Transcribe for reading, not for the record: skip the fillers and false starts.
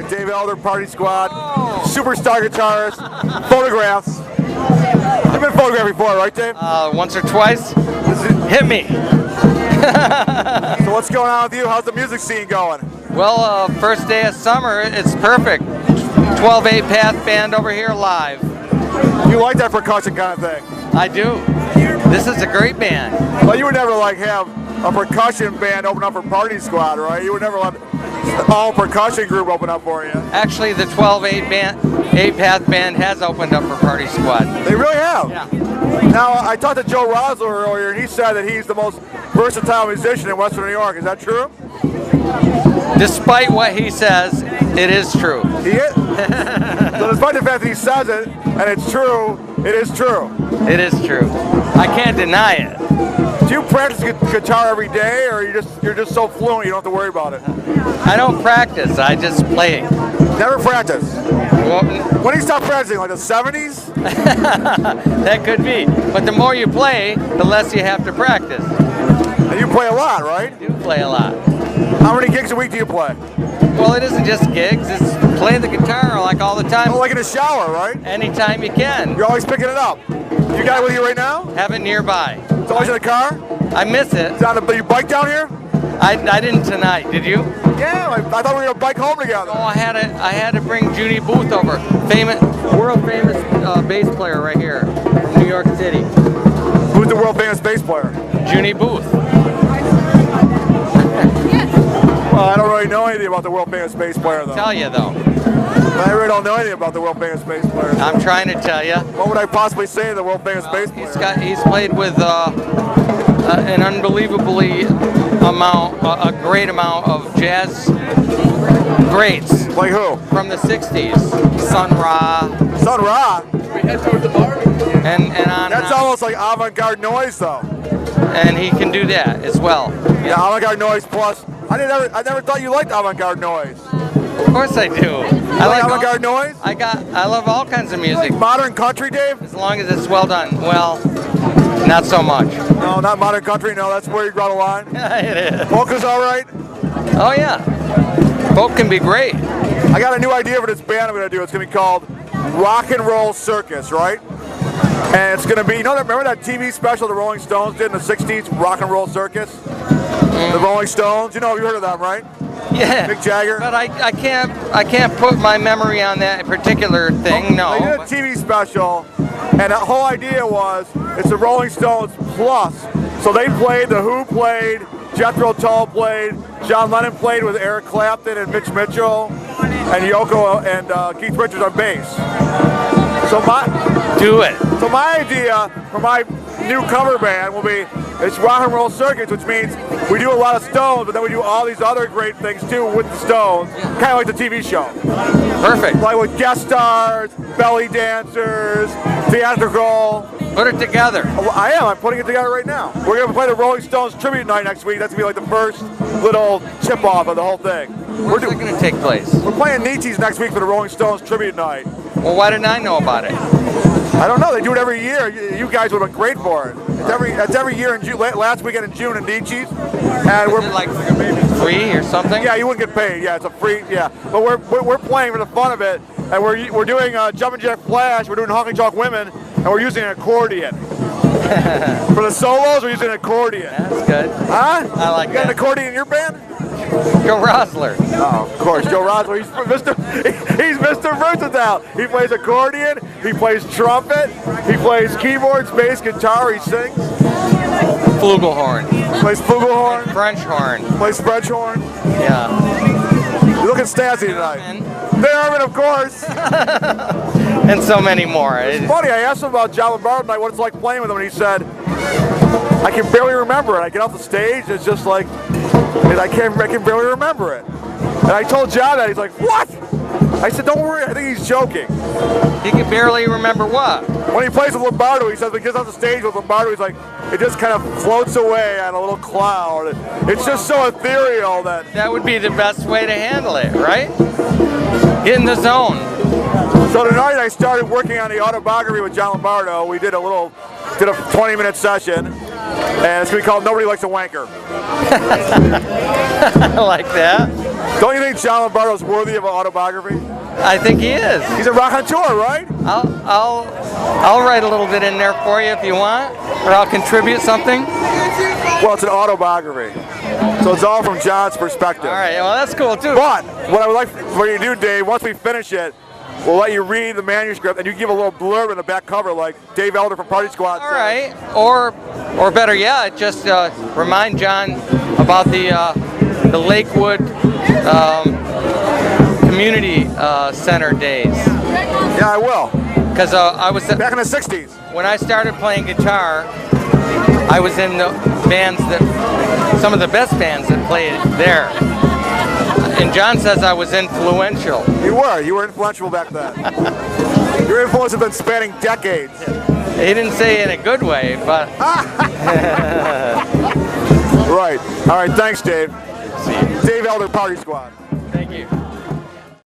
Dave Elder, Party Squad, superstar guitarist, photographs. You've been photographed before, right, Dave? Once or twice. Hit me. So what's going on with you? How's the music scene going? Well, first day of summer, it's perfect. 12-8 Path Band over here live. You like that percussion kind of thing? I do. This is a great band. Well, you would never like have a percussion band open up for Party Squad, right? You would never let all percussion group open up for you. Actually, the 12-8 Path Band has opened up for Party Squad. They really have? Yeah. Now, I talked to Joe Rosler earlier, and he said that he's the most versatile musician in Western New York. Is that true? Despite what he says, it is true. He is? So despite the fact that he says it, and it's true, it is true. It is true. I can't deny it. Do you practice guitar every day, or you're just so fluent you don't have to worry about it? I don't practice, I just play. Never practice? Well, when do you stop practicing, like the 70s? That could be. But the more you play, the less you have to practice. And you play a lot, right? I do play a lot. How many gigs a week do you play? Well, it isn't just gigs, it's playing the guitar like all the time. Oh, like in the shower, right? Anytime you can. You're always picking it up. You got it with you right now? Have it nearby. It's always in the car? I miss it. You bike down here? I didn't tonight, did you? Yeah, I thought we were gonna bike home together. Oh, I had to bring Junie Booth over. World famous bass player right here from New York City. Who's the world famous bass player? Junie Booth. Well, I don't really know anything about the world famous bass player, though. Tell you though. I really don't know anything about the world famous bass player. I'm trying to tell you. What would I possibly say to the world famous bass player? He's played with an unbelievably a great amount of jazz greats. Like who? From the 60s. Sun Ra. Sun Ra? And on. That's almost like avant-garde noise, though. And he can do that as well. Yeah, avant-garde noise plus. I never thought you liked avant-garde noise. Of course I do. I like avant-garde noise? I love all kinds of music. Like modern country, Dave? As long as it's well done. Well, not so much. No, not modern country. No, that's where you draw the line. It is. Polka's all right? Oh yeah. Folk can be great. I got a new idea for this band I'm going to do. It's going to be called Rock and Roll Circus, right? And it's going to be, remember that TV special the Rolling Stones did in the 60s, Rock and Roll Circus? The Rolling Stones, you heard of them, right? Yeah. Mick Jagger. But I can't put my memory on that particular thing, no. They did a TV special, and the whole idea was, it's the Rolling Stones plus. So they played, The Who played, Jethro Tull played, John Lennon played with Eric Clapton and Mitch Mitchell, and Yoko and Keith Richards on bass. So my idea for my new cover band will be, it's Rock and Roll Circus, which means we do a lot of Stones, but then we do all these other great things too with the Stones, kind of like the TV show. Perfect. Like with guest stars, belly dancers, theatrical. Put it together. Oh, I am. I'm putting it together right now. We're going to play the Rolling Stones tribute night next week. That's going to be like the first little tip-off of the whole thing. Where's it going to take place? We're playing Nietzsche's next week for the Rolling Stones tribute night. Well, why didn't I know about it? I don't know. They do it every year. You guys would have been great for it. It's every year in June. Last weekend in June in Nietzsche's. And Is it like free or something? Yeah, you wouldn't get paid. Yeah, it's a free. Yeah, but we're playing for the fun of it, and we're doing Jumpin' Jack Flash. We're doing Honky Tonk Women, and we're using an accordion. For the solos, we're using an accordion. That's good. Huh? I like that. You got an accordion in your band? Joe Rosler. Oh, of course, Joe Rosler. He's Mr. Versatile. He plays accordion. He plays trumpet. He plays keyboards, bass, guitar. He sings. Flugelhorn. Plays flugelhorn. French horn. Plays French horn. Yeah. You're looking snazzy tonight. Theremin, of course. And so many more. It's funny, I asked him about John Lombardo tonight, what it's like playing with him, and he said, I can barely remember it. I get off the stage, it's just like, I can barely remember it. And I told John that, he's like, what? I said, don't worry, I think he's joking. He can barely remember what? When he plays with Lombardo, he says when he gets off the stage with Lombardo, he's like, it just kind of floats away on a little cloud. It's just so ethereal that... That would be the best way to handle it, right? Get in the zone. So tonight I started working on the autobiography with John Lombardo. We did a 20-minute session, and it's going to be called Nobody Likes a Wanker. I like that. Don't you think John Lombardo's worthy of an autobiography? I think he is. He's a raconteur, right? I'll write a little bit in there for you if you want, or I'll contribute something. Well, it's an autobiography. So it's all from John's perspective. All right, well that's cool too. But what I would like for you to do, Dave, once we finish it, we'll let you read the manuscript and you give a little blurb in the back cover like Dave Elder from Party Squad All right, or better yet, just remind John about the Lakewood Community Center days. Yeah, I will. Because I was back in the 60s. When I started playing guitar, I was in the bands some of the best bands that played there. And John says I was influential. You were influential back then. Your influence has been spanning decades. He didn't say in a good way, but. Right. All right, thanks, Dave. See you. Dave Elder, Party Squad. Thank you.